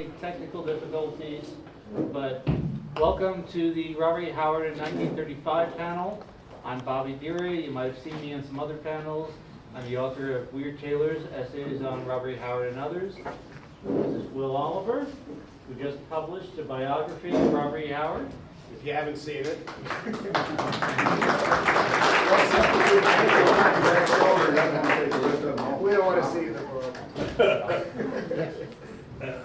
Technical difficulties, but welcome to the Robert E. Howard in 1935 panel. I'm Bobby Derie. You might have seen me on some other panels. I'm the author of Weird Tailors, Essays on Robert E. Howard and Others. This is Will Oliver, who just published a biography of Robert E. Howard. If you haven't seen it. We don't want to see the book.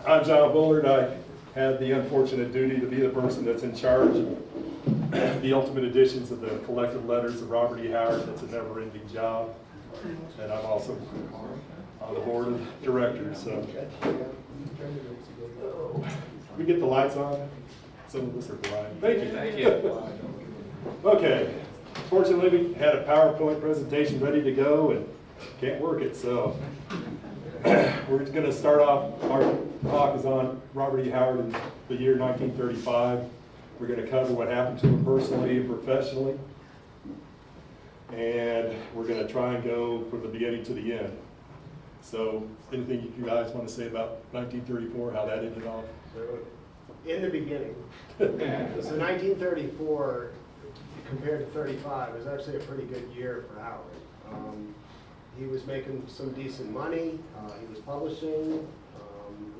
I'm John Bullard. I had the unfortunate duty to be the person that's in charge of the ultimate editions of the collected letters of Robert E. Howard. That's a never-ending job. And I'm also on the board of directors. So we get the lights on. Some of us are blind. Thank you. Thank you. Okay. Fortunately, we had a PowerPoint presentation ready to go and can't work it. So we're going to start off. Our talk is on Robert E. Howard in the year 1935. We're going to cover what happened to him personally and professionally. And we're going to try and go from the beginning to the end. So anything you guys want to say about 1934, how that ended off? So, in the beginning, so 1934 compared to 35 was actually a pretty good year for Howard. He was making some decent money. He was publishing.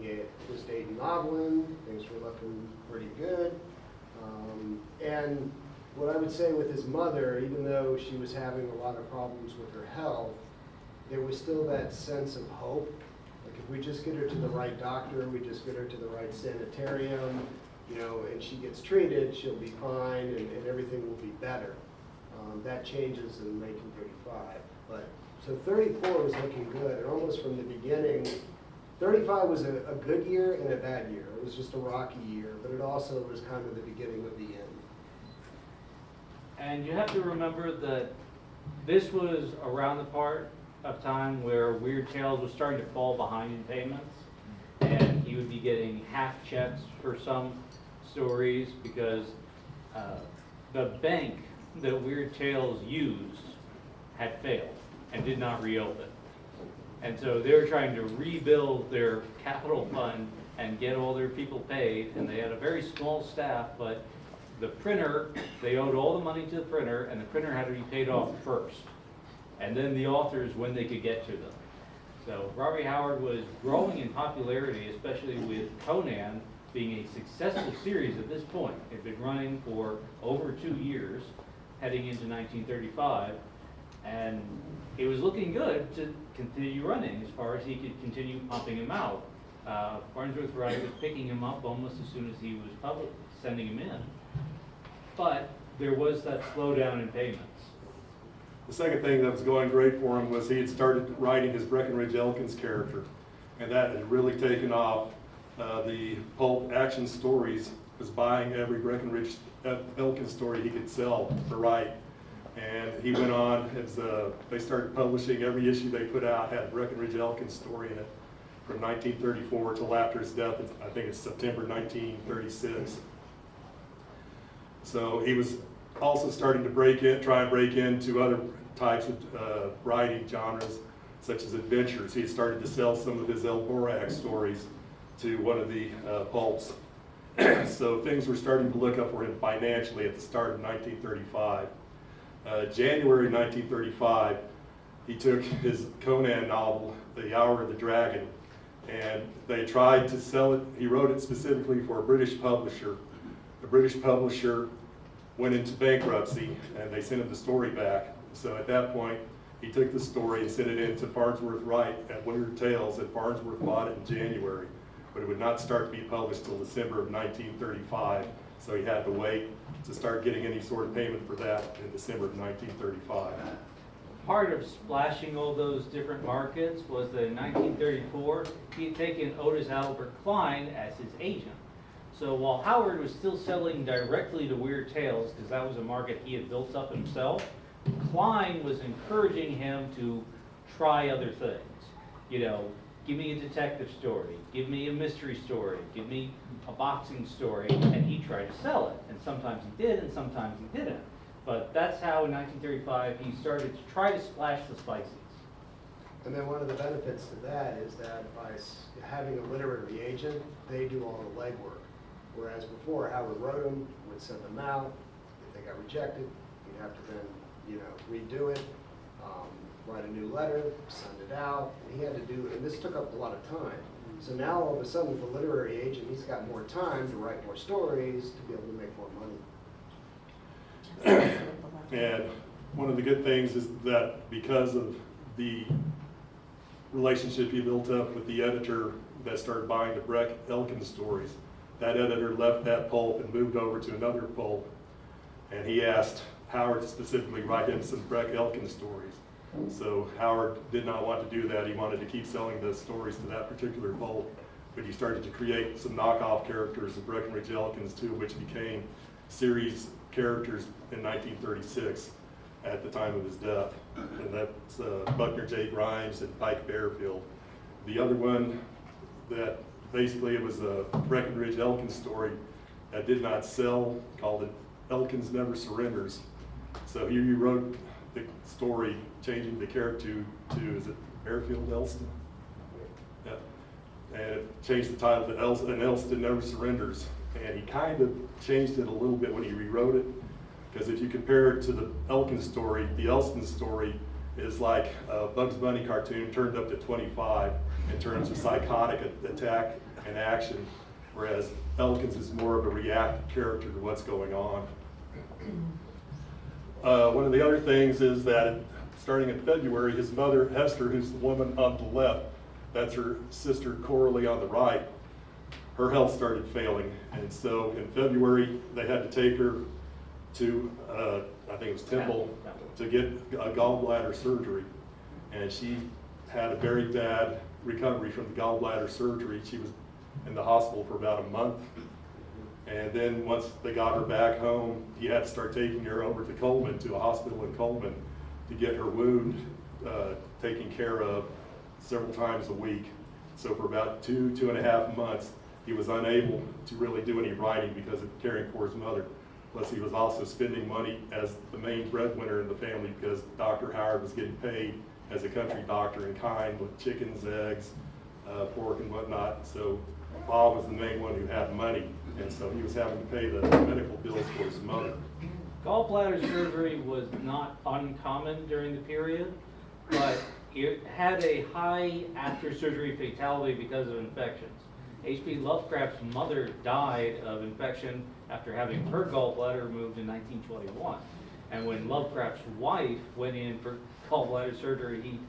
He was dating Novelin. Things were looking pretty good. And what I would say with his mother, even though she was having a lot of problems with her health, there was still that sense of hope. Like if we just get her to the right doctor, we just get her to the right sanitarium, and she gets treated, she'll be fine and everything will be better. That changes in 1935. But so 34 was looking good, and almost from the beginning, 35 was a good year and a bad year. It was just a rocky year, but it also was kind of the beginning of the end. And you have to remember that this was around the part of time where Weird Tales was starting to fall behind in payments, and he would be getting half checks for some stories because the bank that Weird Tales used had failed and did not reopen. And so they were trying to rebuild their capital fund and get all their people paid, and they had a very small staff, but the printer, they owed all the money to the printer, and the printer had to be paid off first. And then the authors when they could get to them. So Robert E. Howard was growing in popularity, especially with Conan being a successful series at this point. It had been running for over 2 years, heading into 1935, and it was looking good to continue running as far as he could continue pumping him out. Farnsworth Wright was picking him up almost as soon as he was sending him in. But there was that slowdown in payments. The second thing that was going great for him was he had started writing his Breckinridge Elkins character, and that had really taken off. The pulp action stories was buying every Breckinridge Elkins story he could sell to write. And he went on as they started publishing. Every issue they put out had a Breckinridge Elkins story in it from 1934 till after his death. I think it's September 1936. So he was also starting to try and break into other types of writing genres, such as adventures. He had started to sell some of his Elborak stories to one of the pulps. So things were starting to look up for him financially at the start of 1935. January 1935, he took his Conan novel, The Hour of the Dragon, and they tried to sell it. He wrote it specifically for a British publisher. The British publisher went into bankruptcy, and they sent him the story back. So at that point, he took the story and sent it in to Farnsworth Wright at Weird Tales, and Farnsworth bought it in January, but it would not start to be published till December of 1935. So he had to wait to start getting any sort of payment for that in December of 1935. Part of splashing all those different markets was that in 1934, he had taken Otis Albert Klein as his agent. So while Howard was still selling directly to Weird Tales, because that was a market he had built up himself, Klein was encouraging him to try other things. Give me a detective story, give me a mystery story, give me a boxing story, and he tried to sell it. And sometimes he did, and sometimes he didn't. But that's how in 1935 he started to try to splash the spices. And then one of the benefits to that is that by having a literary agent, they do all the legwork. Whereas before, Howard wrote them, would send them out. If they got rejected, he'd have to then, redo it, write a new letter, send it out. And he had to do, and this took up a lot of time. So now all of a sudden, with the literary agent, he's got more time to write more stories, to be able to make more money. And one of the good things is that because of the relationship he built up with the editor that started buying the Breck Elkins stories, that editor left that pulp and moved over to another pulp. And he asked Howard to specifically write him some Breck Elkins stories. So Howard did not want to do that. He wanted to keep selling the stories to that particular pulp. But he started to create some knockoff characters of Breckenridge Elkins too, which became series characters in 1936 at the time of his death. And that's Buckner J. Grimes and Pike Bearfield. The other one that basically it was a Breckenridge Elkins story that did not sell, called it Elkins Never Surrenders. So here you wrote the story changing the character to is it Bearfield Elston? Yeah. And it changed the title to Elston Never Surrenders. And he kind of changed it a little bit when he rewrote it. Because if you compare it to the Elkins story, the Elston story is like a Bugs Bunny cartoon turned up to 25 in terms of psychotic attack and action, whereas Elkins is more of a reactive character to what's going on. One of the other things is that starting in February, his mother, Hester, who's the woman on the left, that's her sister Coralie on the right, her health started failing. And so in February, they had to take her to, I think it was Temple, to get a gallbladder surgery. And she had a very bad recovery from the gallbladder surgery. She was in the hospital for about a month. And then once they got her back home, he had to start taking her over to Coleman, to a hospital in Coleman, to get her wound taken care of several times a week. So for about 2.5 months, he was unable to really do any writing because of caring for his mother. Plus he was also spending money as the main breadwinner in the family because Dr. Howard was getting paid as a country doctor in kind with chickens, eggs, pork and whatnot. So Bob was the main one who had money, and so he was having to pay the medical bills for his mother. Gallbladder surgery was not uncommon during the period, but it had a high after-surgery fatality because of infections. H.P. Lovecraft's mother died of infection after having her gallbladder removed in 1921. And when Lovecraft's wife went in for gallbladder surgery, he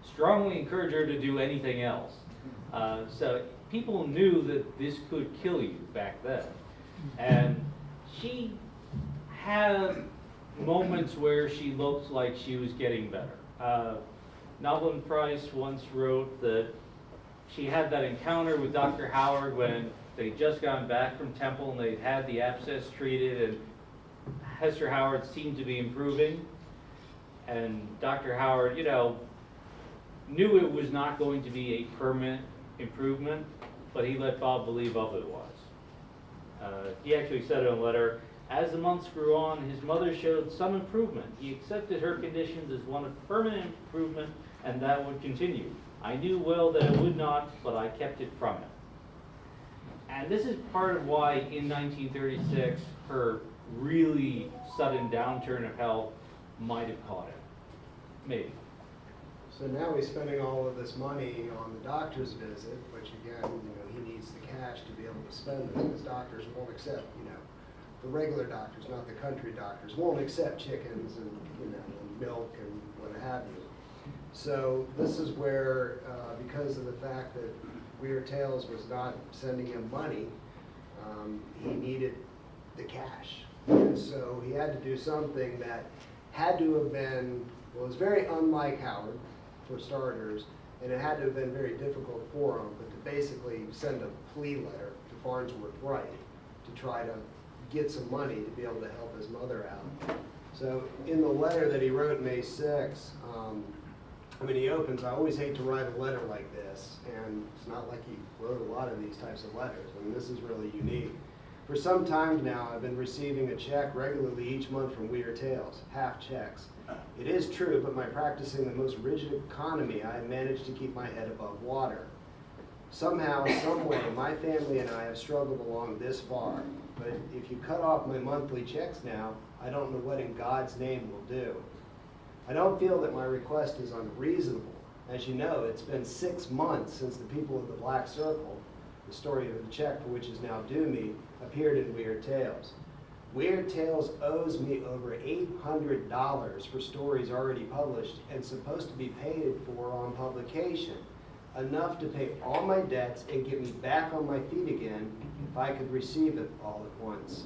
strongly encouraged her to do anything else. So people knew that this could kill you back then. And she had moments where she looked like she was getting better. Novelyn Price once wrote that she had that encounter with Dr. Howard when they'd just gotten back from Temple and they'd had the abscess treated, and Hester Howard seemed to be improving. And Dr. Howard, knew it was not going to be a permanent improvement, but he let Bob believe otherwise. He actually said in a letter, as the months grew on, his mother showed some improvement. He accepted her conditions as one of permanent improvement, and that would continue. I knew well that it would not, but I kept it from him. And this is part of why in 1936, her really sudden downturn of health might have caught him. Maybe. So now he's spending all of this money on the doctor's visit, which again, he needs the cash to be able to spend this, because doctors won't accept, the regular doctors, not the country doctors, won't accept chickens and, and milk and what have you. So this is where, because of the fact that Weird Tales was not sending him money, he needed the cash. And so he had to do something that had to have been, well, it was very unlike Howard, for starters, and it had to have been very difficult for him, but to basically send a plea letter to Farnsworth Wright to try to get some money to be able to help his mother out. So in the letter that he wrote May 6, he opens, I always hate to write a letter like this, and it's not like he wrote a lot of these types of letters. This is really unique. For some time now, I've been receiving a check regularly each month from Weird Tales, half checks. It is true, but by practicing the most rigid economy, I have managed to keep my head above water. Somehow, some way, my family and I have struggled along this far. But if you cut off my monthly checks now, I don't know what in God's name will do. I don't feel that my request is unreasonable. As you know, it's been 6 months since the people of the Black Circle, the story of the check for which is now due me, appeared in Weird Tales. Weird Tales owes me over $800 for stories already published and supposed to be paid for on publication. Enough to pay all my debts and get me back on my feet again if I could receive it all at once.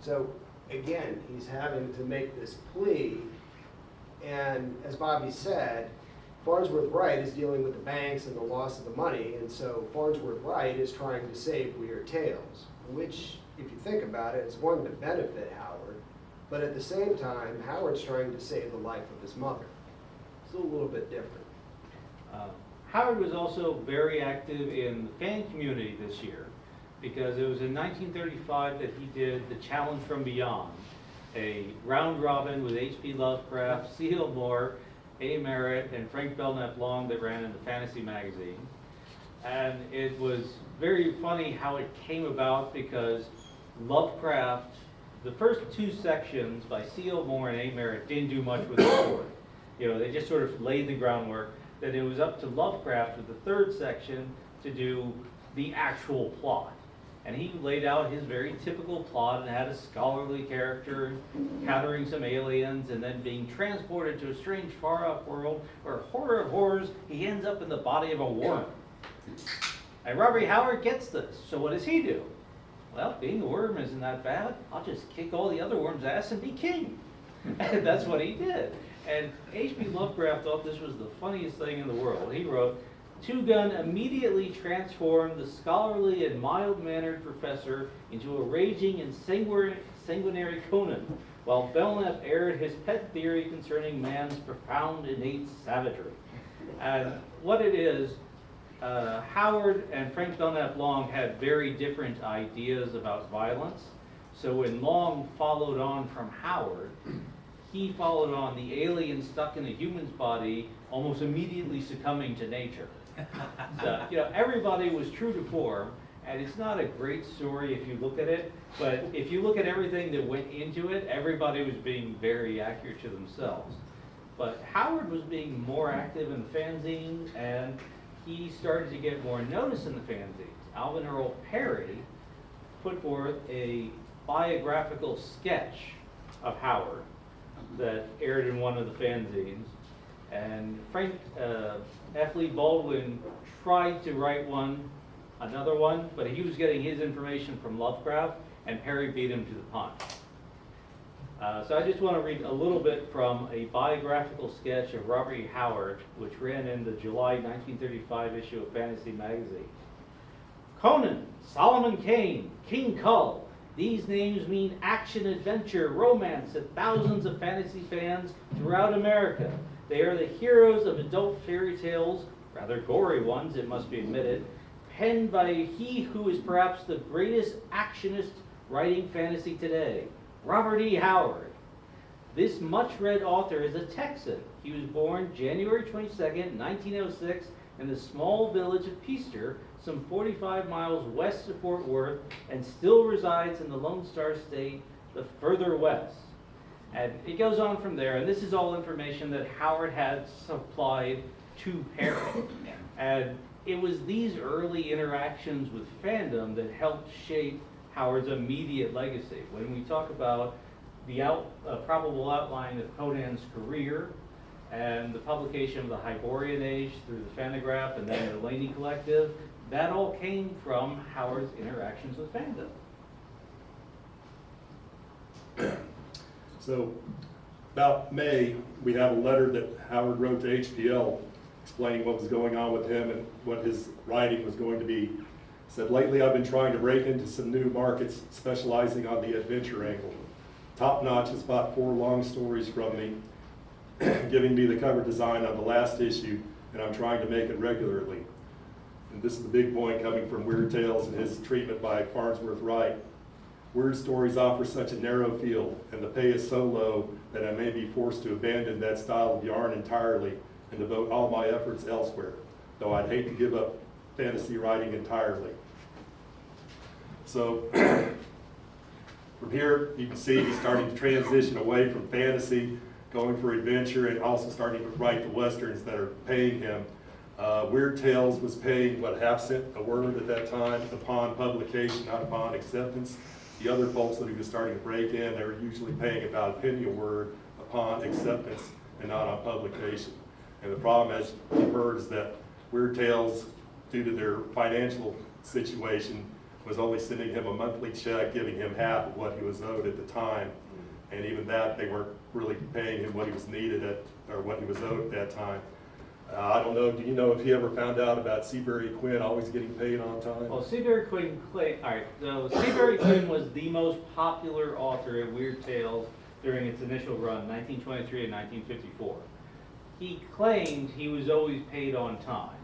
So again, he's having to make this plea, and as Bobby said, Farnsworth Wright is dealing with the banks and the loss of the money, and so Farnsworth Wright is trying to save Weird Tales, which, if you think about it, is going to benefit Howard, but at the same time, Howard's trying to save the life of his mother. It's a little bit different. Howard was also very active in the fan community this year, because it was in 1935 that he did The Challenge from Beyond, a round robin with H.P. Lovecraft, C.L. Moore, A. Merritt, and Frank Belknap Long that ran in the Fantasy magazine. And it was very funny how it came about, because Lovecraft, the first 2 sections by C.L. Moore and A. Merritt didn't do much with the story. You know, they just sort of laid the groundwork. Then it was up to Lovecraft with the 3rd section to do the actual plot. And he laid out his very typical plot and had a scholarly character encountering some aliens and then being transported to a strange far-off world where, horror of horrors, he ends up in the body of a worm. And Robert Howard gets this, so what does he do? Well, being a worm isn't that bad. I'll just kick all the other worms' ass and be king. And that's what he did. And H.P. Lovecraft thought this was the funniest thing in the world. He wrote, Two Gun immediately transformed the scholarly and mild-mannered professor into a raging and sanguinary Conan, while Belknap aired his pet theory concerning man's profound innate savagery. And what it is, Howard and Frank Belknap Long had very different ideas about violence. So when Long followed on from Howard, he followed on the alien stuck in a human's body almost immediately succumbing to nature. So, you know, everybody was true to form, and it's not a great story if you look at it, but if you look at everything that went into it, everybody was being very accurate to themselves. But Howard was being more active in the fanzine, and he started to get more notice in the fanzines. Alvin Earl Perry put forth a biographical sketch of Howard that aired in one of the fanzines, and Frank F. Lee Baldwin tried to write another one, but he was getting his information from Lovecraft, and Perry beat him to the punch. So I just want to read a little bit from a biographical sketch of Robert E. Howard, which ran in the July 1935 issue of Fantasy magazine. Conan, Solomon Kane, King Kull. These names mean action, adventure, romance to thousands of fantasy fans throughout America. They are the heroes of adult fairy tales, rather gory ones, it must be admitted, penned by he who is perhaps the greatest actionist writing fantasy today, Robert E. Howard. This much-read author is a Texan. He was born January 22nd, 1906, in the small village of Peaster, some 45 miles west of Fort Worth, and still resides in the Lone Star State, the further west. And it goes on from there, and this is all information that Howard had supplied to Perry. And it was these early interactions with fandom that helped shape Howard's immediate legacy. When we talk about the probable outline of Conan's career and the publication of the Hyborian Age through the Fantagraph and then the Laney Collective, that all came from Howard's interactions with fandom. So about May, we have a letter that Howard wrote to HPL explaining what was going on with him and what his writing was going to be. He said, lately I've been trying to break into some new markets, specializing on the adventure angle. Top Notch has bought 4 long stories from me, giving me the cover design on the last issue, and I'm trying to make it regularly. And this is the big point coming from Weird Tales and his treatment by Farnsworth Wright. Weird stories offer such a narrow field, and the pay is so low that I may be forced to abandon that style of yarn entirely and devote all my efforts elsewhere, though I'd hate to give up fantasy writing entirely. So from here, you can see he's starting to transition away from fantasy, going for adventure, and also starting to write the westerns that are paying him. Weird Tales was paying, what, half-cent a word at that time upon publication, not upon acceptance. The other folks that he was starting to break in, they were usually paying about a penny a word upon acceptance and not on publication. And the problem, as you've heard, is that Weird Tales, due to their financial situation, was only sending him a monthly check, giving him half of what he was owed at the time. And even that, they weren't really paying him what he was needed at, or what he was owed at that time. I don't know, do you know if he ever found out about Seabury Quinn always getting paid on time? Well, Seabury Quinn, alright, so Seabury Quinn was the most popular author of Weird Tales during its initial run, 1923 and 1954. He claimed he was always paid on time.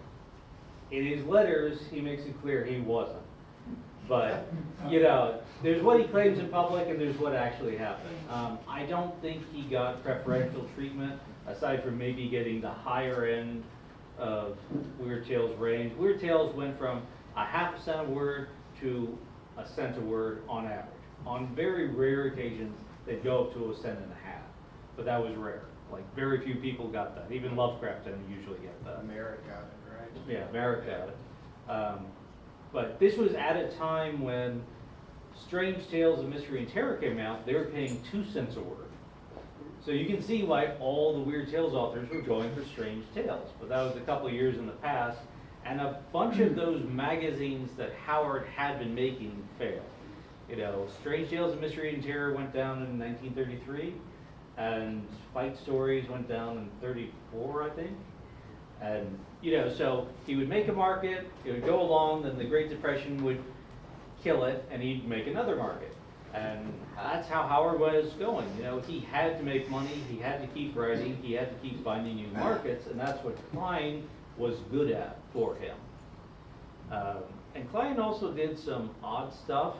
In his letters, he makes it clear he wasn't. But, you know, there's what he claims in public and there's what actually happened. I don't think he got preferential treatment, aside from maybe getting the higher end of Weird Tales' range. Weird Tales went from a half cent a word to a cent a word on average. On very rare occasions, they'd go up to a cent and a half, but that was rare. Like, very few people got that. Even Lovecraft didn't usually get that. Merritt got it, right? Yeah, Merritt got it. But this was at a time when Strange Tales of Mystery and Terror came out. They were paying 2 cents a word. So you can see why all the Weird Tales authors were going for Strange Tales. But that was a couple of years in the past, and a bunch of those magazines that Howard had been making failed. You know, Strange Tales of Mystery and Terror went down in 1933, and Fight Stories went down in 34, I think. And, you know, so he would make a market, it would go along, then the Great Depression would kill it, and he'd make another market. And that's how Howard was going. You know, he had to make money, he had to keep writing, he had to keep finding new markets, and that's what Klein was good at for him. And Klein also did some odd stuff.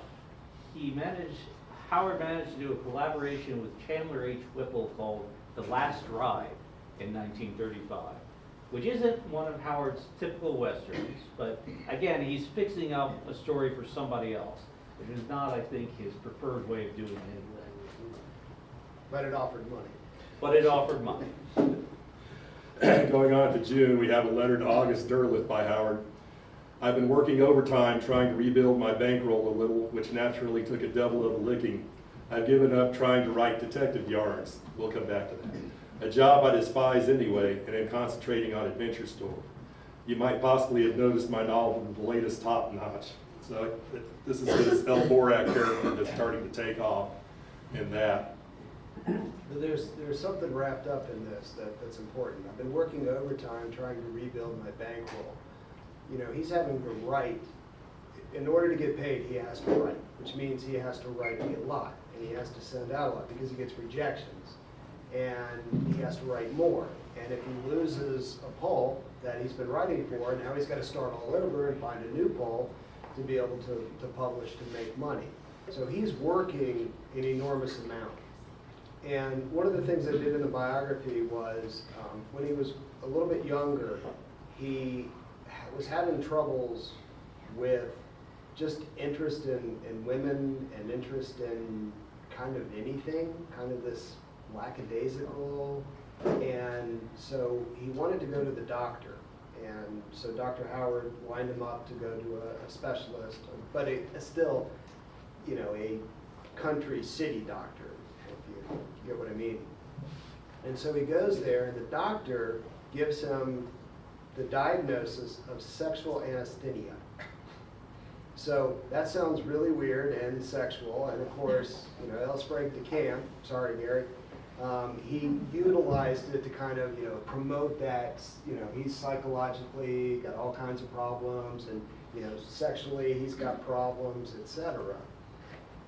Howard managed to do a collaboration with Chandler H. Whipple called The Last Ride in 1935. Which isn't one of Howard's typical westerns, but again, he's fixing up a story for somebody else, which is not, I think, his preferred way of doing anything. But it offered money. But it offered money. Going on to June, we have a letter to August Derleth by Howard. I've been working overtime trying to rebuild my bankroll a little, which naturally took a double of a licking. I've given up trying to write detective yarns. We'll come back to that. A job I despise anyway, and am concentrating on adventure story. You might possibly have noticed my novel, The Latest Top Notch. So this is his El Borak character that's starting to take off in that. There's something wrapped up in this that's important. I've been working overtime trying to rebuild my bankroll. You know, he's having to write. In order to get paid, he has to write, which means he has to write a lot, and he has to send out a lot because he gets rejections. And he has to write more. And if he loses a poll that he's been writing for, now he's got to start all over and find a new poll to be able to publish to make money. So he's working an enormous amount. And one of the things I did in the biography was when he was a little bit younger, he was having troubles with just interest in women and interest in kind of anything, kind of this lackadaisical, and so he wanted to go to the doctor, and so Dr. Howard lined him up to go to a specialist, but still, you know, a country city doctor, if you get what I mean. And so he goes there, and the doctor gives him the diagnosis of sexual anesthesia. So that sounds really weird and sexual, and of course, you know, let's break the camp. Sorry, Gary. He utilized it to kind of, you know, promote that, you know, he's psychologically got all kinds of problems, and, you know, sexually he's got problems, etc.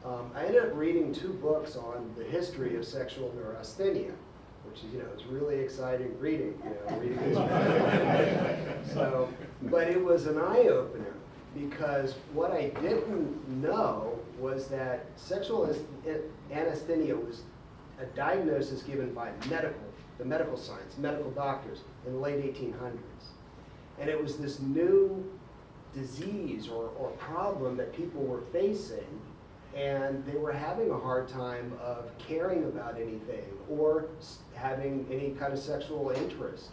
I ended up reading 2 books on the history of sexual neurasthenia, which is, you know, it's really exciting reading, you know, reading this. So, but it was an eye-opener. because what I didn't know was that sexual anesthesia was a diagnosis given by the medical science, medical doctors in the late 1800s. And it was this new disease or problem that people were facing, and they were having a hard time of caring about anything or having any kind of sexual interest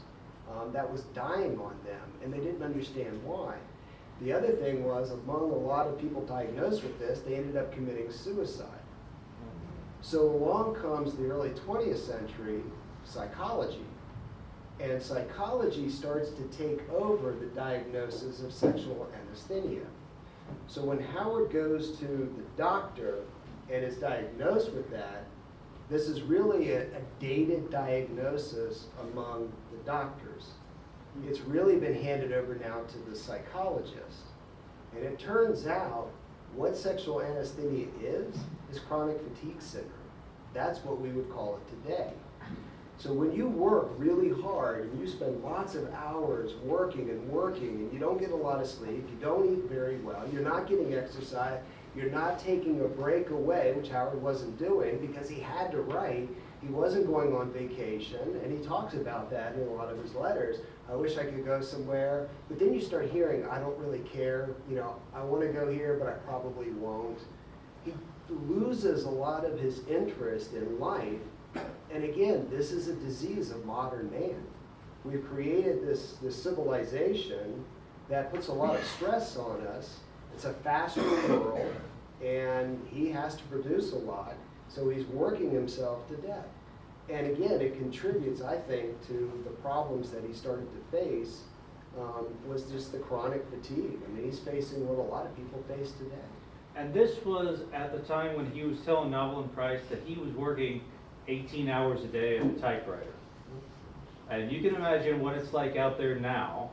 that was dying on them, and they didn't understand why. The other thing was, among a lot of people diagnosed with this, they ended up committing suicide. So along comes the early 20th century psychology, and psychology starts to take over the diagnosis of sexual anesthesia. So when Howard goes to the doctor and is diagnosed with that, this is really a dated diagnosis among the doctors. It's really been handed over now to the psychologist. And it turns out what sexual anesthesia is chronic fatigue syndrome. That's what we would call it today. So when you work really hard and you spend lots of hours working and you don't get a lot of sleep, you don't eat very well, you're not getting exercise, you're not taking a break away, which Howard wasn't doing because he had to write, he wasn't going on vacation, and he talks about that in a lot of his letters. I wish I could go somewhere, but then you start hearing, I don't really care, I want to go here, but I probably won't. He loses a lot of his interest in life. And again, this is a disease of modern man. We've created this civilization that puts a lot of stress on us. It's a faster world, and he has to produce a lot, so he's working himself to death. And again, it contributes, I think, to the problems that he started to face, was just the chronic fatigue. I mean, he's facing what a lot of people face today. And this was at the time when he was telling Novel and Price that he was working 18 hours a day at a typewriter. And you can imagine what it's like out there now,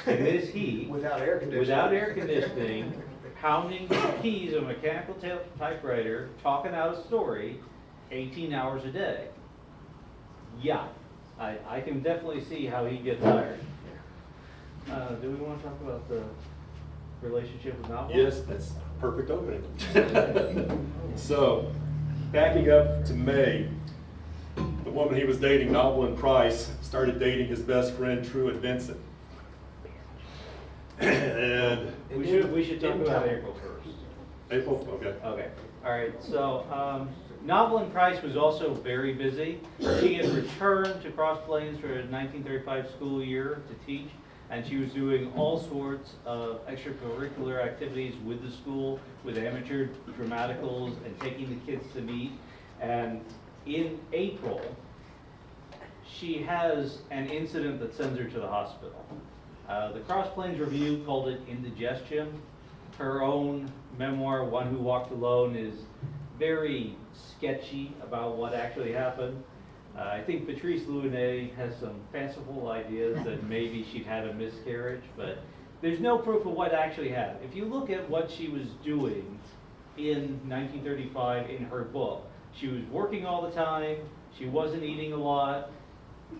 in this heat, without air conditioning, pounding the keys of a mechanical typewriter, talking out a story, 18 hours a day. Yeah, I can definitely see how he'd get tired. Do we want to talk about the relationship with Novel? Yes, that's perfect opening. So, backing up to May, the woman he was dating, Novel and Price, started dating his best friend, Truett Vincent. And we should talk about April first. April, okay. Okay, all right, so Novel and Price was also very busy. She had returned to Cross Plains for the 1935 school year to teach, and she was doing all sorts of extracurricular activities with the school, with amateur dramaticals, and taking the kids to meet. And in April, she has an incident that sends her to the hospital. The Cross Plains Review called it indigestion. Her own memoir, One Who Walked Alone, is very sketchy about what actually happened. I think Patrice Louinet has some fanciful ideas that maybe she'd had a miscarriage, but there's no proof of what actually happened. If you look at what she was doing in 1935 in her book, she was working all the time, she wasn't eating a lot,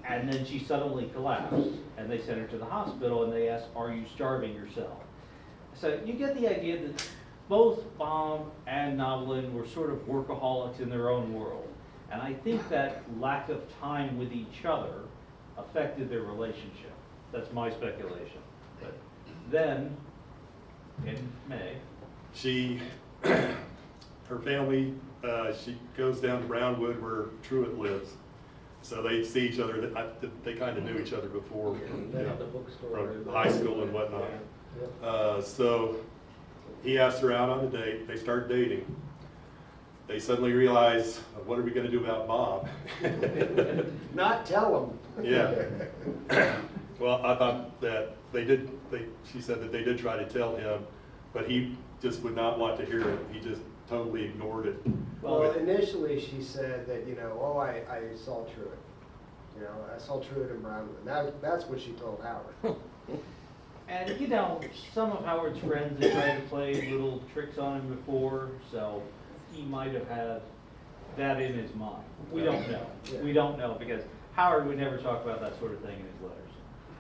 and then she suddenly collapsed, and they sent her to the hospital, and they asked, are you starving yourself? So you get the idea that both Bob and Novelin were sort of workaholics in their own world. And I think that lack of time with each other affected their relationship. That's my speculation. But then, in May, her family, she goes down to Brownwood where Truett lives. So they see each other, they kind of knew each other before, from high school and whatnot. So he asked her out on a date, they start dating. They suddenly realize, what are we going to do about Bob? Not tell him. Yeah. Well, I thought that she said that they did try to tell him, but he just would not want to hear it. He just totally ignored it. Well, initially she said that, I saw Truett. I saw Truett in Brownwood. That's what she told Howard. and some of Howard's friends had tried to play little tricks on him before, so he might have had that in his mind. We don't know. Yeah. We don't know because Howard would never talk about that sort of thing in his letters.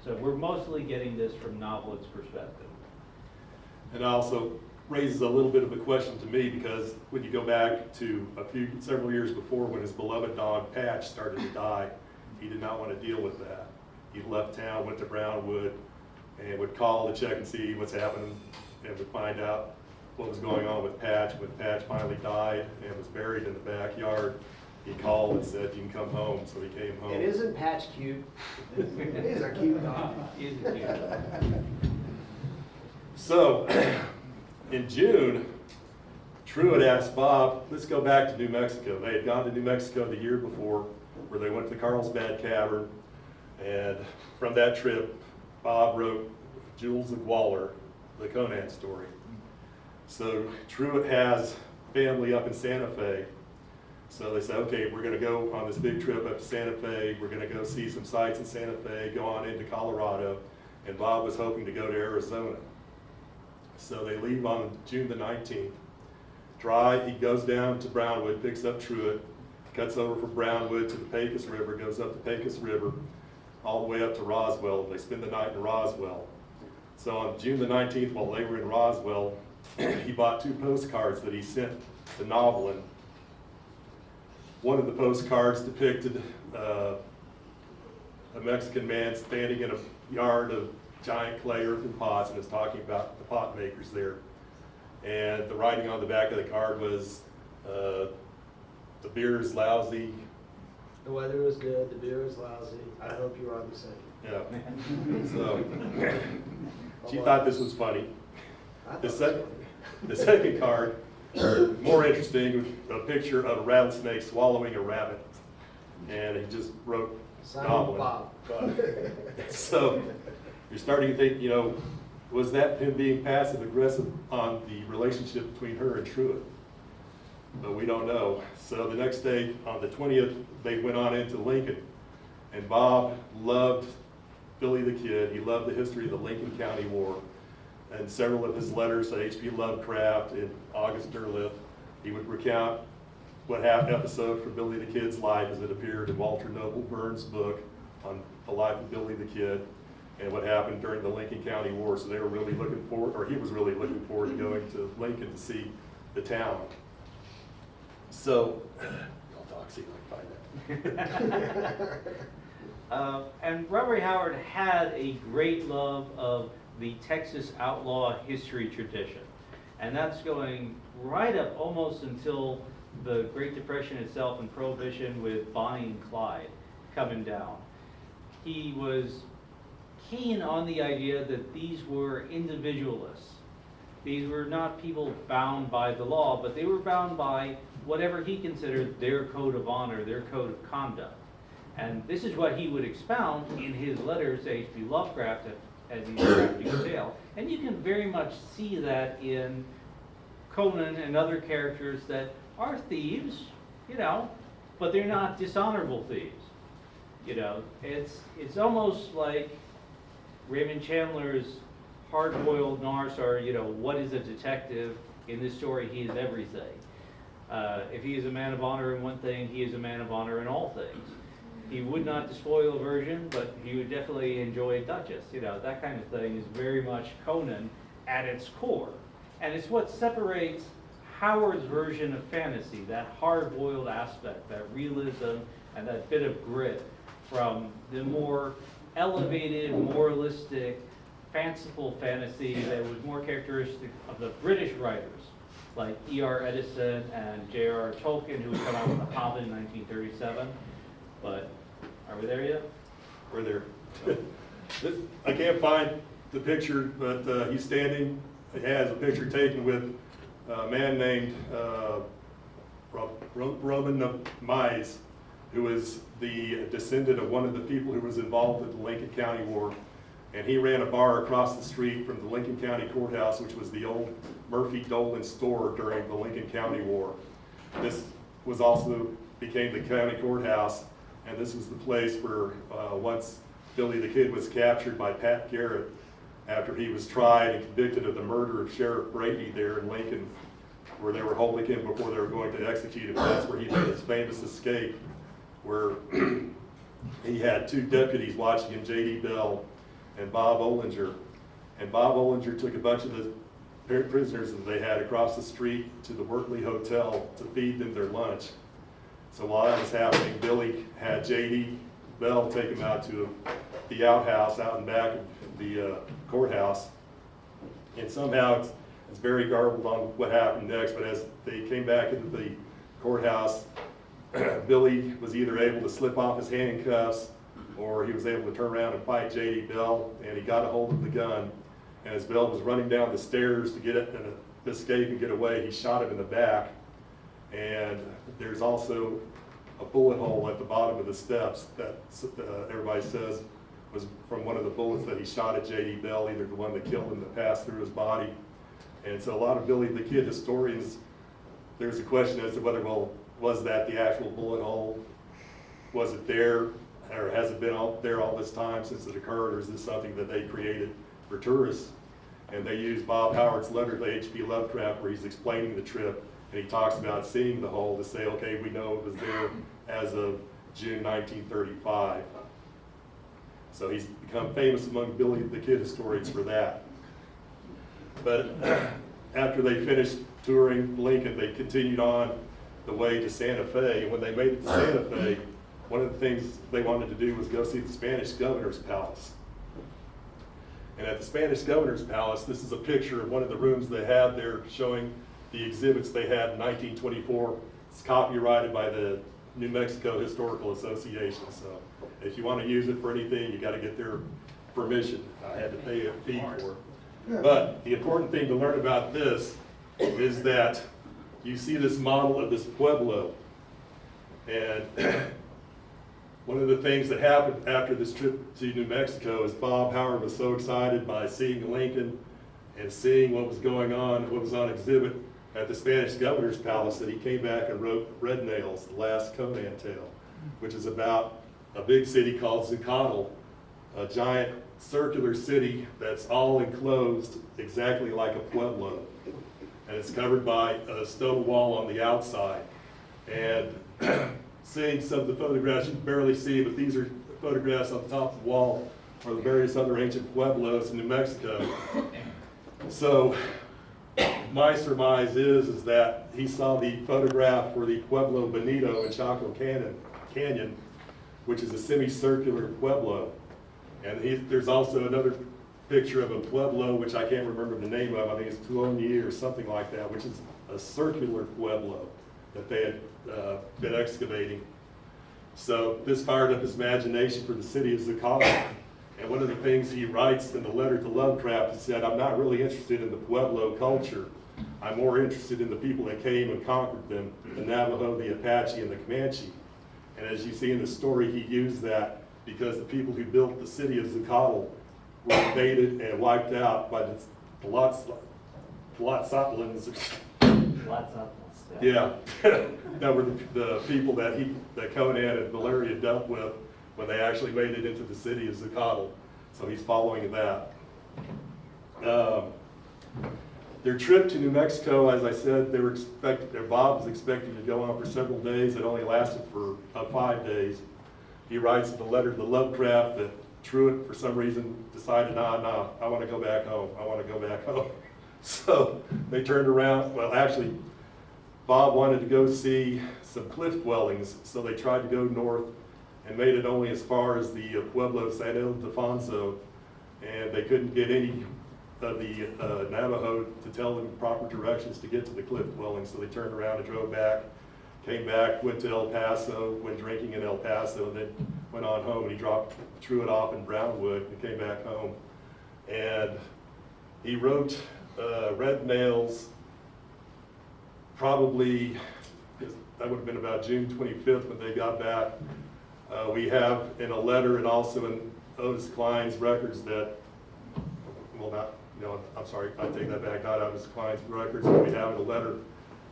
So we're mostly getting this from Novelin's perspective. And also raises a little bit of a question to me, because when you go back to several years before, when his beloved dog Patch started to die, he did not want to deal with that. He left town, went to Brownwood, and would call to check and see what's happening, and would find out what was going on with Patch. When Patch finally died and was buried in the backyard, he called and said, "You can come home," so he came home. And isn't Patch cute? He's a cute dog. He's a cute. So, in June, Truett asked Bob, let's go back to New Mexico. They had gone to New Mexico the year before, where they went to the Carlsbad Cavern, and from that trip, Bob wrote Jules of Waller, the Conan story. So Truett has family up in Santa Fe, so they said, okay, we're gonna go on this big trip up to Santa Fe, we're gonna go see some sights in Santa Fe, go on into Colorado, and Bob was hoping to go to Arizona. So they leave on June the 19th. He goes down to Brownwood, picks up Truett, cuts over from Brownwood to the Pecos River, goes up the Pecos River, all the way up to Roswell. They spend the night in Roswell. So on June the 19th, while they were in Roswell, he bought 2 postcards that he sent to Novelin. One of the postcards depicted a Mexican man standing in a yard of giant clay earthen pots and was talking about the pot makers there. And the writing on the back of the card was, the beer is lousy. The weather was good, the beer was lousy. I hope you are the same. Yeah. So she thought this was funny. The second card, more interesting, a picture of a rattlesnake swallowing a rabbit. And he just wrote Simon Bob. So you're starting to think, was that him being passive aggressive on the relationship between her and Truett? But we don't know. So the next day, on the 20th, they went on into Lincoln. And Bob loved Billy the Kid. He loved the history of the Lincoln County War. And several of his letters to H.P. Lovecraft and August Derleth, he would recount what happened episode from Billy the Kid's life as it appeared in Walter Noble Burns' book on the life of Billy the Kid, and what happened during the Lincoln County War. So they were really looking forward, or he was really looking forward to going to Lincoln to see the town. So, I'll talk, see if I can find that. And Robert Howard had a great love of the Texas outlaw history tradition. And that's going right up almost until the Great Depression itself and Prohibition with Bonnie and Clyde coming down. He was keen on the idea that these were individualists. These were not people bound by the law, but they were bound by whatever he considered their code of honor, their code of conduct. And this is what he would expound in his letters to H.P. Lovecraft as he's crafting a tale. And you can very much see that in Conan and other characters that are thieves, but they're not dishonorable thieves. It's almost like Raymond Chandler's hard-boiled narcs are, what is a detective? In this story, he is everything. If he is a man of honor in one thing, he is a man of honor in all things. He would not despoil a virgin, but he would definitely enjoy a duchess. That kind of thing is very much Conan at its core. And it's what separates Howard's version of fantasy, that hard-boiled aspect, that realism, and that bit of grit, from the more elevated, moralistic, fanciful fantasy that was more characteristic of the British writers, like E.R. Edison and J.R.R. Tolkien, who would come out with The Hobbit in 1937. But are we there yet? We're there. I can't find the picture, but he's standing. He has a picture taken with a man named Roman Mize, who is the descendant of one of the people who was involved with the Lincoln County War. And he ran a bar across the street from the Lincoln County Courthouse, which was the old Murphy Dolan store during the Lincoln County War. This was also became the county courthouse, and this was the place where once Billy the Kid was captured by Pat Garrett after he was tried and convicted of the murder of Sheriff Brady there in Lincoln, where they were holding him before they were going to execute him. That's where he made his famous escape, where he had 2 deputies watching him, J.D. Bell and Bob Olinger. And Bob Olinger took a bunch of the prisoners that they had across the street to the Wortley Hotel to feed them their lunch. So while that was happening, Billy had J.D. Bell take him out to the outhouse out in back of the courthouse. And somehow it's very garbled on what happened next, but as they came back into the courthouse, Billy was either able to slip off his handcuffs or he was able to turn around and fight J.D. Bell, and he got a hold of the gun. And as Bell was running down the stairs to get it and escape and get away, he shot him in the back. And there's also a bullet hole at the bottom of the steps that everybody says was from one of the bullets that he shot at J.D. Bell, either the one that killed him that passed through his body. And so a lot of Billy the Kid historians, there's a question as to whether, well, was that the actual bullet hole? Was it there, or has it been there all this time since it occurred, or is this something that they created for tourists? And they use Bob Howard's letter to H.P. Lovecraft where he's explaining the trip, and he talks about seeing the hole to say, okay, we know it was there as of June 1935. So he's become famous among Billy the Kid historians for that. But after they finished touring Lincoln, they continued on the way to Santa Fe. And when they made it to Santa Fe, one of the things they wanted to do was go see the Spanish governor's palace. And at the Spanish governor's palace, this is a picture of one of the rooms they had there showing the exhibits they had in 1924. It's copyrighted by the New Mexico Historical Association. So if you want to use it for anything, you got to get their permission. I had to pay a fee for it. But the important thing to learn about this is that you see this model of this pueblo. And one of the things that happened after this trip to New Mexico is Bob Howard was so excited by seeing Lincoln and seeing what was going on, what was on exhibit at the Spanish governor's palace, that he came back and wrote Red Nails, the last Conan tale, which is about a big city called Zuccotti, a giant circular city that's all enclosed exactly like a pueblo. And it's covered by a stone wall on the outside. And seeing some of the photographs, you can barely see, but these are photographs on the top of the wall of the various other ancient pueblos in New Mexico. So my surmise is that he saw the photograph for the Pueblo Bonito in Chaco Canyon, which is a semicircular pueblo. And there's also another picture of a pueblo, which I can't remember the name of. I think it's Tuolumne or something like that, which is a circular pueblo that they had been excavating. So this fired up his imagination for the city of Zuccotti. And one of the things he writes in the letter to Lovecraft, he said, I'm not really interested in the Pueblo culture. I'm more interested in the people that came and conquered them, the Navajo, the Apache, and the Comanche. And as you see in the story, he used that because the people who built the city of Zuccotti were invaded and wiped out by the Tlaxcalans. Yeah, that were the people that Conan and Valeria dealt with when they actually made it into the city of Zuccotti. So he's following that. Their trip to New Mexico, as I said, Bob was expecting to go on for several days. It only lasted for 5 days. He writes in the letter to Lovecraft that Truett, for some reason, decided, no, I want to go back home. I want to go back home. So they turned around. Well, actually, Bob wanted to go see some cliff dwellings, so they tried to go north and made it only as far as the Pueblo San Ildefonso, and they couldn't get any of the Navajo to tell them proper directions to get to the cliff dwellings, so they turned around and drove back, came back, went to El Paso, went drinking in El Paso, and then went on home, and he dropped Truett off in Brownwood and came back home. And he wrote Red Nails probably, that would have been about June 25th when they got back. We have in a letter and also in Otis Klein's records that, well, not, no, I'm sorry, I take that back, not Otis Klein's records, but we have in a letter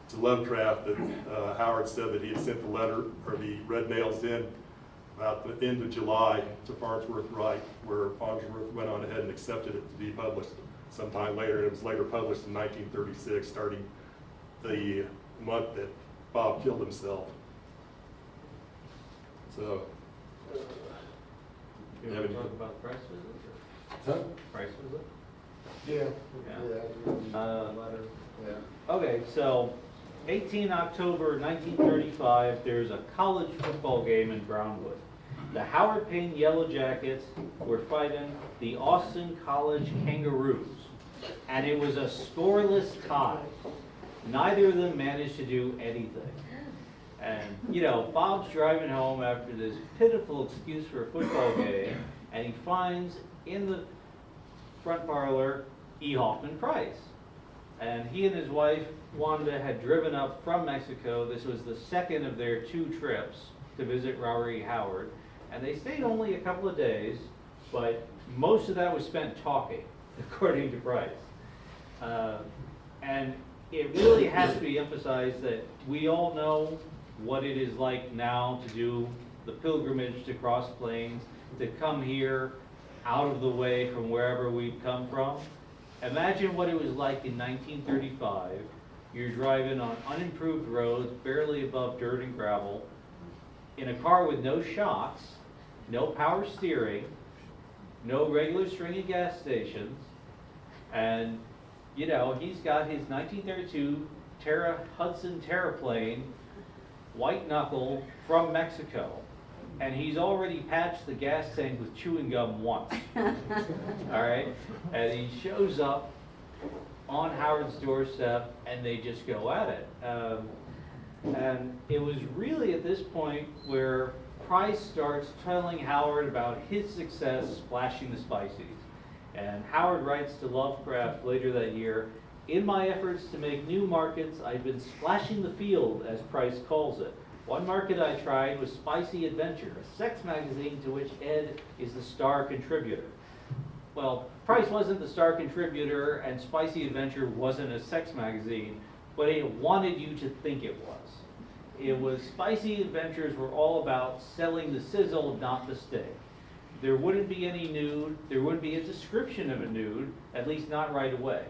to Lovecraft that Howard said that he had sent the letter, or the Red Nails in about the end of July to Farnsworth Wright, where Farnsworth went on ahead and accepted it to be published sometime later. And it was later published in 1936, starting the month that Bob killed himself. So, You want to talk about price visit? huh? Price visit? Yeah. Uh, Letter, yeah. Okay, so 18 October 1935, there's a college football game in Brownwood. The Howard Payne Yellow Jackets were fighting the Austin College Kangaroos, and it was a scoreless tie. Neither of them managed to do anything. And, you know, Bob's driving home after this pitiful excuse for a football game, and he finds in the front parlor E. Hoffman Price. And he and his wife, Wanda, had driven up from Mexico. This was the second of their 2 trips to visit Robert E. Howard. And they stayed only a couple of days, but most of that was spent talking, according to Price. And it really has to be emphasized that we all know what it is like now to do the pilgrimage to Cross Plains, to come here out of the way from wherever we've come from. Imagine what it was like in 1935. You're driving on unimproved roads, barely above dirt and gravel, in a car with no shocks, no power steering, no regular string of gas stations, and, you know, he's got his 1932 Hudson Terraplane, white knuckle, from Mexico. And he's already patched the gas tank with chewing gum once. All right? And he shows up on Howard's doorstep, and they just go at it. And it was really at this point where Price starts telling Howard about his success splashing the Spices. And Howard writes to Lovecraft later that year, "In my efforts to make new markets, I've been splashing the field, as Price calls it. One market I tried was Spicy Adventure, a sex magazine to which Ed is the star contributor." Well, Price wasn't the star contributor, and Spicy Adventure wasn't a sex magazine, but it wanted you to think it was. It was Spicy Adventures were all about selling the sizzle, not the steak. There wouldn't be any nude, there wouldn't be a description of a nude, at least not right away.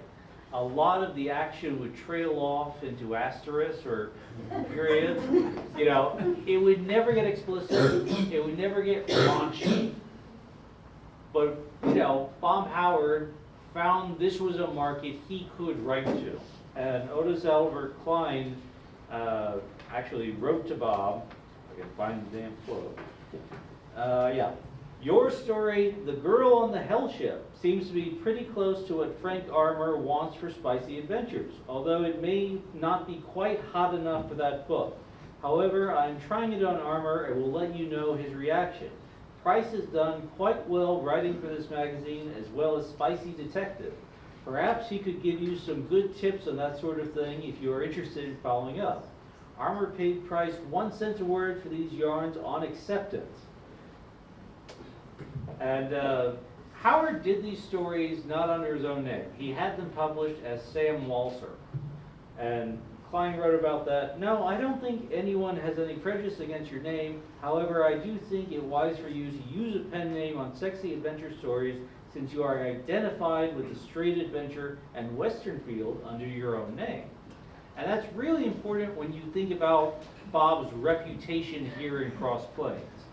A lot of the action would trail off into asterisks or periods. You know, it would never get explicit, it would never get raunchy. But, you know, Bob Howard found this was a market he could write to. And Otis Oliver Klein actually wrote to Bob, I can find the damn quote. Yeah. "Your story, The Girl on the Hell Ship, seems to be pretty close to what Frank Armour wants for Spicy Adventures, although it may not be quite hot enough for that book. However, I'm trying it on Armour and will let you know his reaction. Price has done quite well writing for this magazine as well as Spicy Detective. Perhaps he could give you some good tips on that sort of thing if you are interested in following up. Armour paid Price 1 cent a word for these yarns on acceptance." And Howard did these stories not under his own name. He had them published as Sam Walser. And Klein wrote about that, "No, I don't think anyone has any prejudice against your name. However, I do think it wise for you to use a pen name on sexy adventure stories since you are identified with the straight adventure and western field under your own name." And that's really important when you think about Bob's reputation here in Cross Plains.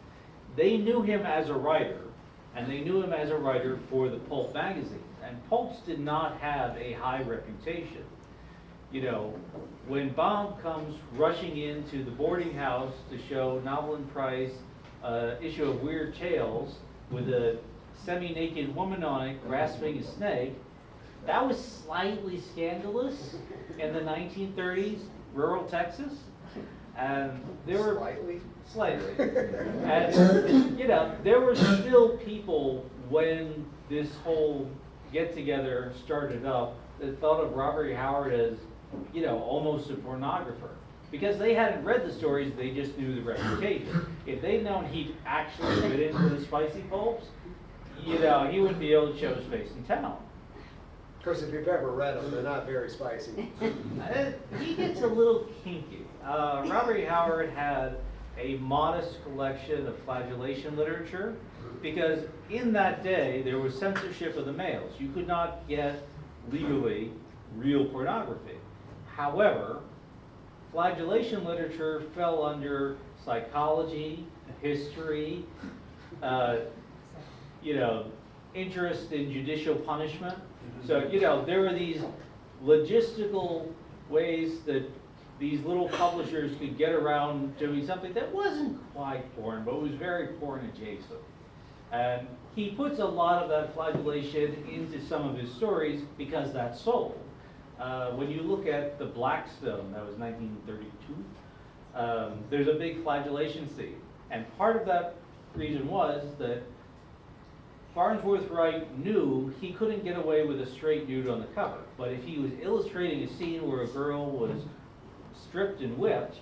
They knew him as a writer, and they knew him as a writer for the pulp magazines. And pulps did not have a high reputation. You know, when Bob comes rushing into the boarding house to show Novel and Price issue of Weird Tales with a semi-naked woman on it grasping a snake, that was slightly scandalous in the 1930s, rural Texas. And there were slightly. And, you know, there were still people when this whole get-together started up that thought of Robert E. Howard as, you know, almost a pornographer. Because they hadn't read the stories, they just knew the reputation. If they'd known he'd actually fit into the spicy pulps, you know, he wouldn't be able to show his face in town. Of course, if you've ever read them, they're not very spicy. He gets a little kinky. Robert E. Howard had a modest collection of flagellation literature because in that day there was censorship of the males. You could not get legally real pornography. However, flagellation literature fell under psychology, history, you know, interest in judicial punishment. So, you know, there were these logistical ways that these little publishers could get around doing something that wasn't quite porn, but was very porn adjacent. And he puts a lot of that flagellation into some of his stories because that sold. When you look at the Blackstone, that was 1932, there's a big flagellation scene. And part of that reason was that Farnsworth Wright knew he couldn't get away with a straight nude on the cover. But if he was illustrating a scene where a girl was stripped and whipped,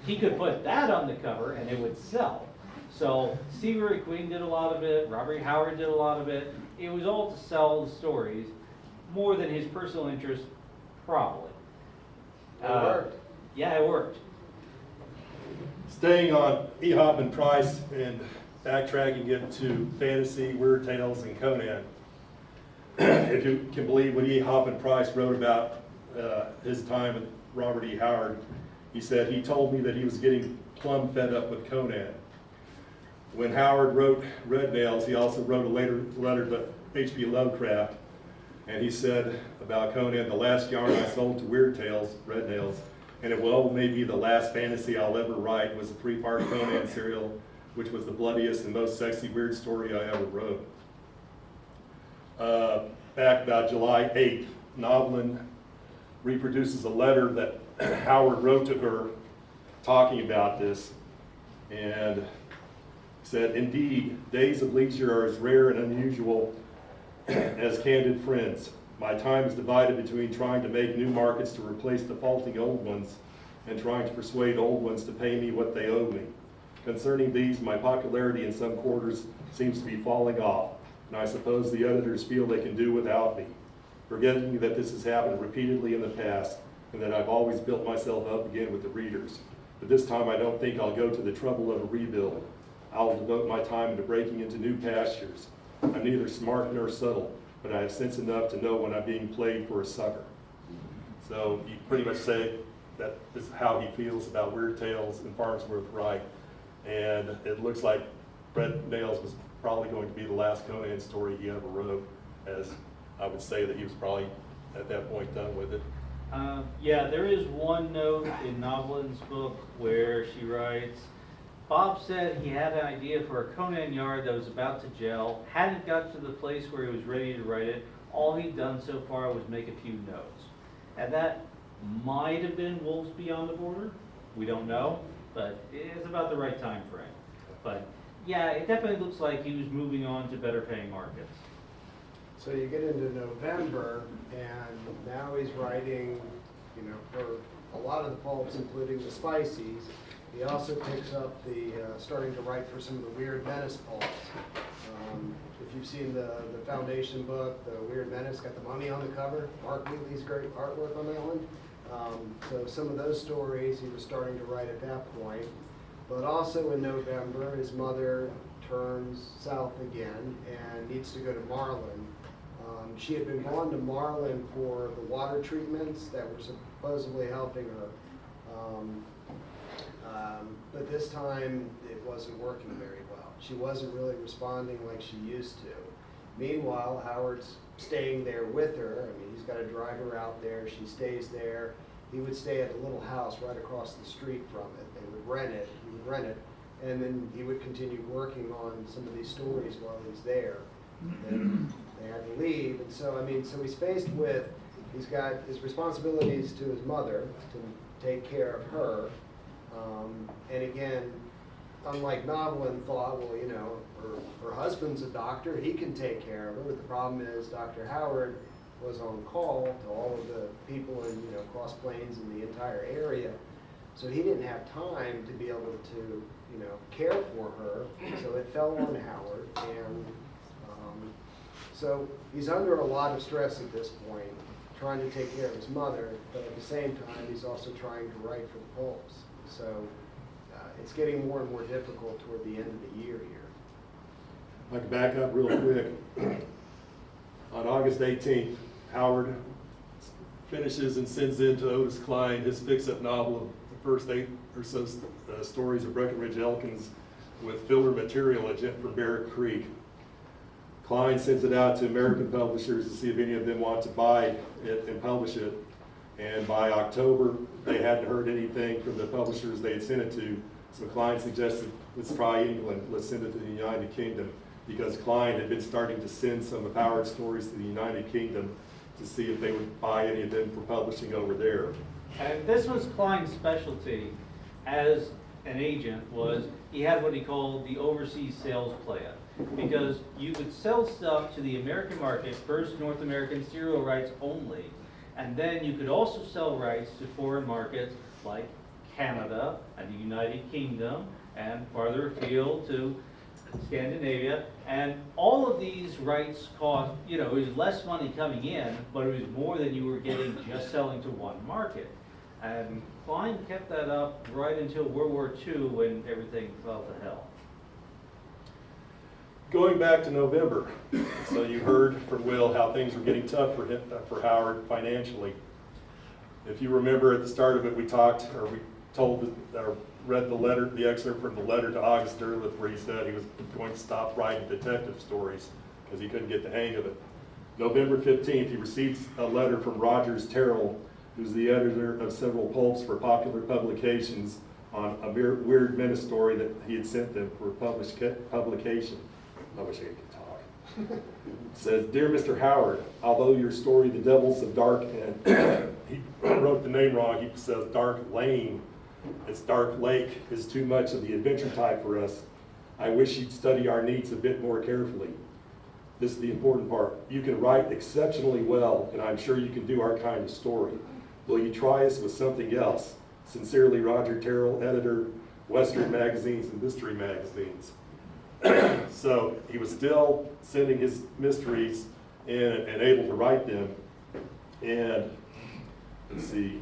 he could put that on the cover and it would sell. So Seabury Queen did a lot of it, Robert Howard did a lot of it. It was all to sell the stories more than his personal interest, probably. It worked. Yeah, it worked. Staying on Ehop and Price and backtracking it to fantasy, weird tales, and Conan. If you can believe what Ehop and Price wrote about his time with Robert E. Howard, he said, he told me that he was getting plumb fed up with Conan. When Howard wrote Red Nails, he also wrote a letter to H.P. Lovecraft, and he said about Conan, the last yarn I sold to Weird Tales, Red Nails, and it will maybe the last fantasy I'll ever write, was a 3-part Conan serial, which was the bloodiest and most sexy weird story I ever wrote. Back about July 8th, Novelin reproduces a letter that Howard wrote to her talking about this, and said, indeed, days of leisure are as rare and unusual as candid friends. My time is divided between trying to make new markets to replace defaulting old ones and trying to persuade old ones to pay me what they owe me. Concerning these, my popularity in some quarters seems to be falling off, and I suppose the editors feel they can do without me, forgetting that this has happened repeatedly in the past and that I've always built myself up again with the readers. But this time I don't think I'll go to the trouble of a rebuild. I'll devote my time into breaking into new pastures. I'm neither smart nor subtle, but I have sense enough to know when I'm being played for a sucker. So you pretty much say that this is how he feels about Weird Tales and Farnsworth Wright. And it looks like Red Nails was probably going to be the last Conan story he ever wrote, as I would say that he was probably at that point done with it. Yeah, there is one note in Novelin's book where she writes, Bob said he had an idea for a Conan yard that was about to gel, hadn't got to the place where he was ready to write it. All he'd done so far was make a few notes. And that might have been Wolves Beyond the Border. We don't know, but it's about the right time frame. But yeah, it definitely looks like he was moving on to better paying markets. So you get into November, and now he's writing, you know, for a lot of the pulps, including the Spicies. He also picks up the, starting to write for some of the Weird Menace pulps. If you've seen the Foundation book, the Weird Menace, got the mummy on the cover, Mark Wheatley's great artwork on that one. So some of those stories he was starting to write at that point. But also in November, his mother turns south again and needs to go to Marlin. She had been gone to Marlin for the water treatments that were supposedly helping her. But this time it wasn't working very well. She wasn't really responding like she used to. Meanwhile, Howard's staying there with her. I mean, he's got to drive her out there. She stays there. He would stay at a little house right across the street from it. They would rent it. He would rent it. And then he would continue working on some of these stories while he's there. And they had to leave. And so, I mean, so he's faced with, he's got his responsibilities to his mother to take care of her. And again, unlike Novelin thought, well, you know, her husband's a doctor, he can take care of her. But the problem is Dr. Howard was on call to all of the people in, you know, Cross Plains and the entire area. So he didn't have time to be able to, you know, care for her. So it fell on Howard. And so he's under a lot of stress at this point, trying to take care of his mother, but at the same time, he's also trying to write for the pulps. So it's getting more and more difficult toward the end of the year here. I can back up real quick. On August 18th, Howard finishes and sends in to Otis Klein his fix-up novel of the first 8 or so stories of Breckenridge Elkins with filler material from Barrack Creek. Klein sends it out to American publishers to see if any of them want to buy it and publish it. And by October, they hadn't heard anything from the publishers they had sent it to. So Klein suggested, let's try England, let's send it to the United Kingdom, because Klein had been starting to send some of Howard's stories to the United Kingdom to see if they would buy any of them for publishing over there. And this was Klein's specialty as an agent, was he had what he called the overseas sales plan. Because you could sell stuff to the American market, first North American serial rights only, and then you could also sell rights to foreign markets like Canada and the United Kingdom, and farther afield to Scandinavia. And all of these rights cost, you know, it was less money coming in, but it was more than you were getting just selling to one market. And Klein kept that up right until World War II, when everything fell to hell. Going back to November, so you heard from Will how things were getting tough for him, for Howard financially. If you remember at the start of it, we read the letter, the excerpt from the letter to August Derleth, where he said he was going to stop writing detective stories because he couldn't get the hang of it. November 15th, he receives a letter from Rogers Terrell, who's the editor of several pulps for popular publications, on a weird menace story that he had sent them for publication. I wish I could talk. Says, "Dear Mr. Howard, although your story, The Devils of Dark," and he wrote the name wrong, he says Dark Lane, it's Dark Lake, is too much of the adventure type for us. I wish you'd study our needs a bit more carefully. This is the important part. You can write exceptionally well, and I'm sure you can do our kind of story. Will you try us with something else? Sincerely, Roger Terrell, editor, Western magazines and mystery magazines. So he was still sending his mysteries in and able to write them. And let's see,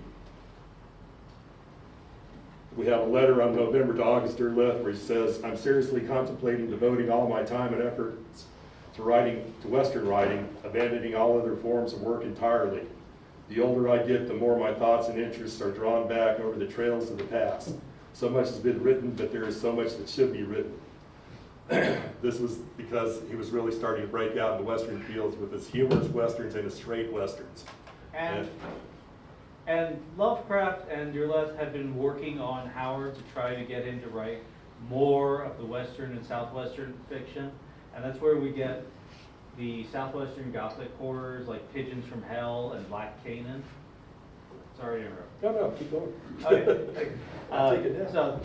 we have a letter on November to August Derleth where he says, "I'm seriously contemplating devoting all my time and efforts to Western writing, abandoning all other forms of work entirely. The older I get, the more my thoughts and interests are drawn back over the trails of the past. So much has been written, but there is so much that should be written." This was because he was really starting to break out in the Western fields with his humorous Westerns and his straight Westerns. And Lovecraft and Derleth had been working on Howard to try to get him to write more of the Western and Southwestern fiction. And that's where we get the Southwestern Gothic horrors like Pigeons from Hell and Black Canaan. Sorry to interrupt. No, keep going. Okay. I'll take it down. So,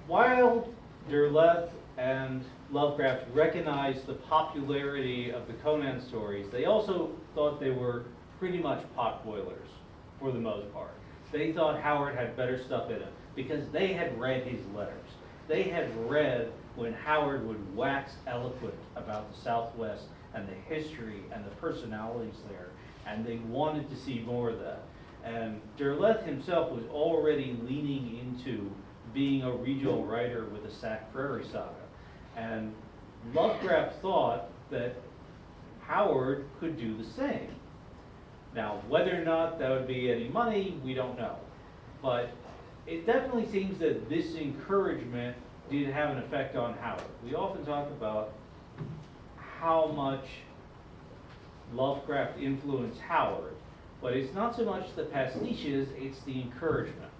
while Derleth and Lovecraft recognized the popularity of the Conan stories, they also thought they were pretty much pot boilers for the most part. They thought Howard had better stuff in him because they had read his letters. They had read when Howard would wax eloquent about the Southwest and the history and the personalities there, and they wanted to see more of that. And Derleth himself was already leaning into being a regional writer with the Sac Prairie Saga. And Lovecraft thought that Howard could do the same. Now, whether or not that would be any money, we don't know. But it definitely seems that this encouragement did have an effect on Howard. We often talk about how much Lovecraft influenced Howard, but it's not so much the pastiches, it's the encouragement.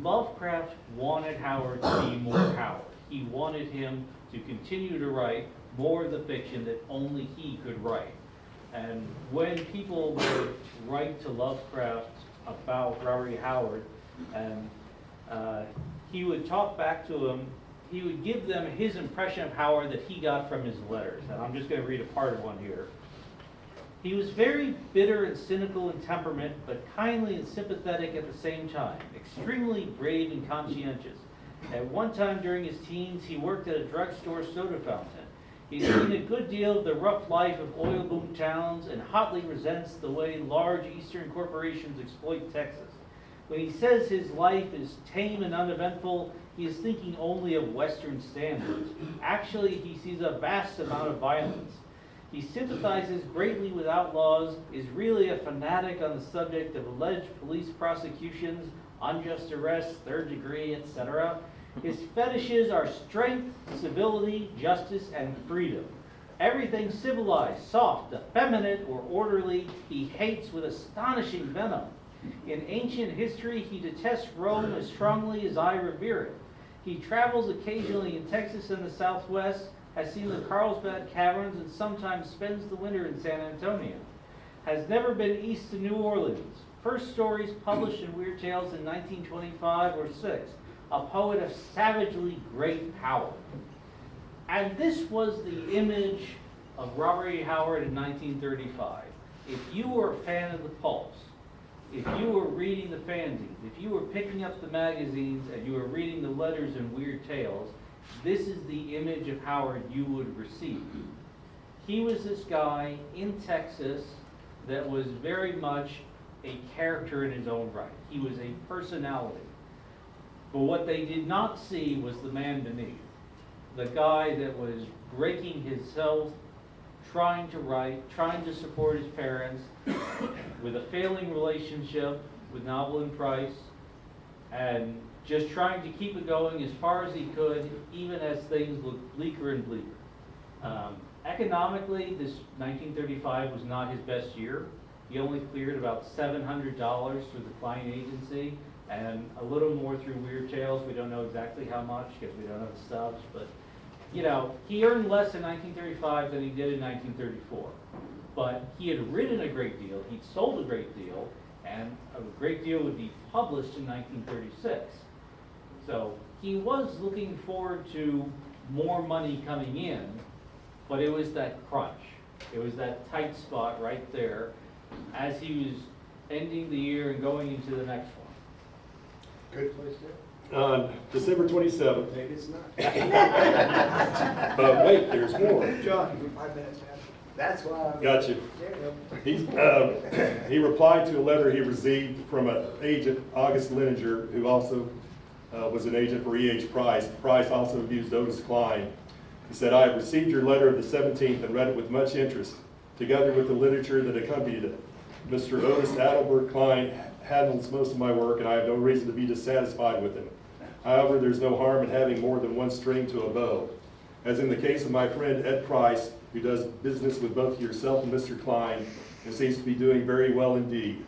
Lovecraft wanted Howard to be more Howard. He wanted him to continue to write more of the fiction that only he could write. And when people would write to Lovecraft about Robert E. Howard, and he would talk back to them, he would give them his impression of Howard that he got from his letters. And I'm just going to read a part of one here. "He was very bitter and cynical in temperament, but kindly and sympathetic at the same time, extremely brave and conscientious. At one time during his teens, he worked at a drugstore soda fountain. He's seen a good deal of the rough life of oil boom towns and hotly resents the way large Eastern corporations exploit Texas. When he says his life is tame and uneventful, he is thinking only of Western standards. Actually, he sees a vast amount of violence. He sympathizes greatly with outlaws, is really a fanatic on the subject of alleged police prosecutions, unjust arrests, third degree, etc. His fetishes are strength, civility, justice, and freedom. Everything civilized, soft, effeminate, or orderly, he hates with astonishing venom. In ancient history, he detests Rome as strongly as I revere it. He travels occasionally in Texas and the Southwest, has seen the Carlsbad Caverns, and sometimes spends the winter in San Antonio. Has never been east to New Orleans. First stories published in Weird Tales in 1925 or 6. A poet of savagely great power. And this was the image of Robert E. Howard in 1935. If you were a fan of the Pulse, if you were reading the fanzines, if you were picking up the magazines and you were reading the letters in Weird Tales, this is the image of Howard you would receive. He was this guy in Texas that was very much a character in his own right. He was a personality. But what they did not see was the man beneath. The guy that was breaking himself, trying to write, trying to support his parents, with a failing relationship with Novel and Price, and just trying to keep it going as far as he could, even as things looked bleaker and bleaker. Economically, this 1935 was not his best year. He only cleared about $700 through the client agency, and a little more through Weird Tales. We don't know exactly how much because we don't have the stubs, but you know, he earned less in 1935 than he did in 1934. But he had written a great deal, he'd sold a great deal, and a great deal would be published in 1936. So he was looking forward to more money coming in, but it was that crunch. It was that tight spot right there as he was ending the year and going into the next one. Good place there. On December 27th, Maybe it's not. but wait, there's more. John, 5 minutes, man. That's why I'm. Got you. He replied to a letter he received from an agent, August Lininger, who also was an agent for E.H. Price. Price also used Otis Klein. He said, I have received your letter of the 17th and read it with much interest, together with the literature that accompanied it. Mr. Otis Adelbert Klein handles most of my work, and I have no reason to be dissatisfied with him. However, there's no harm in having more than one string to a bow. As in the case of my friend Ed Price, who does business with both yourself and Mr. Klein, and seems to be doing very well indeed.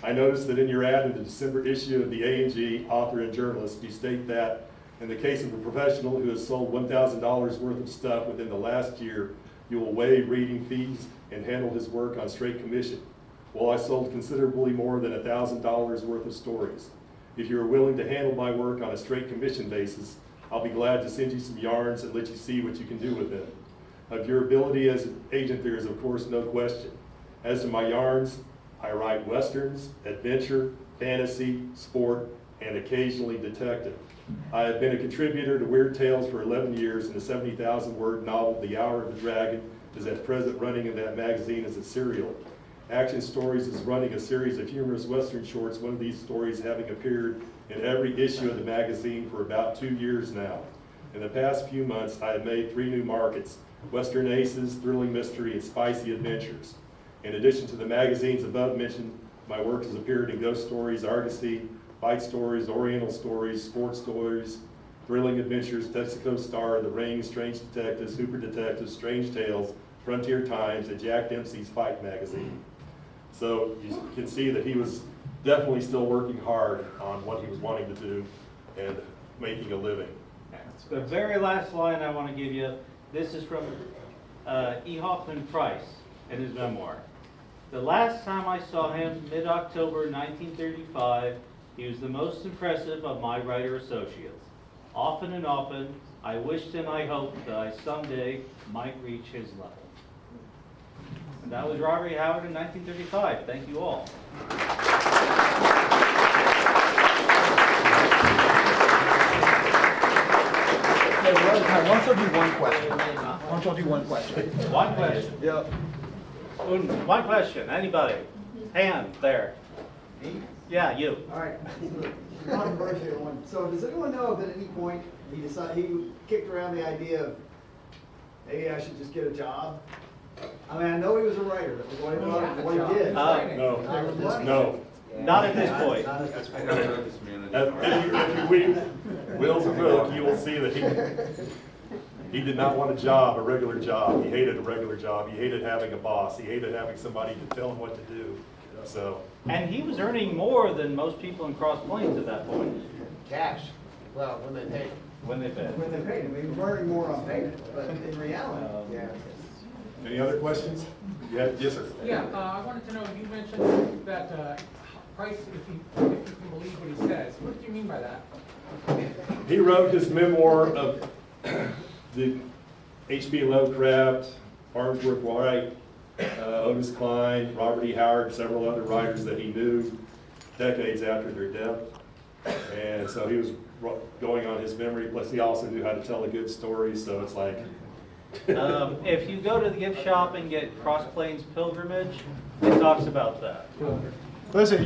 I noticed that in your ad in the December issue of the A&G, Author and Journalist, you state that in the case of a professional who has sold $1,000 worth of stuff within the last year, you will waive reading fees and handle his work on straight commission. Well, I sold considerably more than $1,000 worth of stories. If you are willing to handle my work on a straight commission basis, I'll be glad to send you some yarns and let you see what you can do with them. Of your ability as an agent, there is of course no question. As to my yarns, I write westerns, adventure, fantasy, sport, and occasionally detective. I have been a contributor to Weird Tales for 11 years, and the 70,000-word novel, The Hour of the Dragon, is at present running in that magazine as a serial. Action Stories is running a series of humorous Western shorts, one of these stories having appeared in every issue of the magazine for about 2 years now. In the past few months, I have made 3 new markets: Western Aces, Thrilling Mystery, and Spicy Adventures. In addition to the magazines above mentioned, my work has appeared in Ghost Stories, Argosy, Bite Stories, Oriental Stories, Sports Stories, Thrilling Adventures, Texaco Star, The Ring, Strange Detectives, Super Detectives, Strange Tales, Frontier Times, and Jack Dempsey's Fight magazine. So you can see that he was definitely still working hard on what he was wanting to do and making a living. The very last line I want to give you, this is from E. Hoffman Price in his memoir. The last time I saw him, mid-October 1935, he was the most impressive of my writer associates. Often and often, I wished and I hoped that I someday might reach his level. And that was Robert E. Howard in 1935. Thank you all. Hey, why don't you do one question? Why don't you do one question? One question. Yep. One question. Anybody? Hand there. Me? Yeah, you. All right. Controversial one. So does anyone know if at any point he kicked around the idea of maybe I should just get a job? I mean, I know he was a writer. That was what he did. No. Not at this point. If you read Will's book, you will see that He did not want a regular job. He hated a regular job. He hated having a boss. He hated having somebody to tell him what to do. So, And he was earning more than most people in Cross Plains at that point, Cash, well, when they paid. when they bid. When they paid him, he was earning more on payment, but in reality, Yeah. any other questions? Yes, sir. Yeah, I wanted to know, you mentioned that Price, if you can believe what he says. What do you mean by that? He wrote his memoir of the H.P. Lovecraft, Farnsworth White, Otis Klein, Robert E. Howard, several other writers that he knew decades after their death. And so he was going on his memory, plus he also knew how to tell a good story, so it's like, If you go to the gift shop and get Cross Plains Pilgrimage, it talks about that. Listen,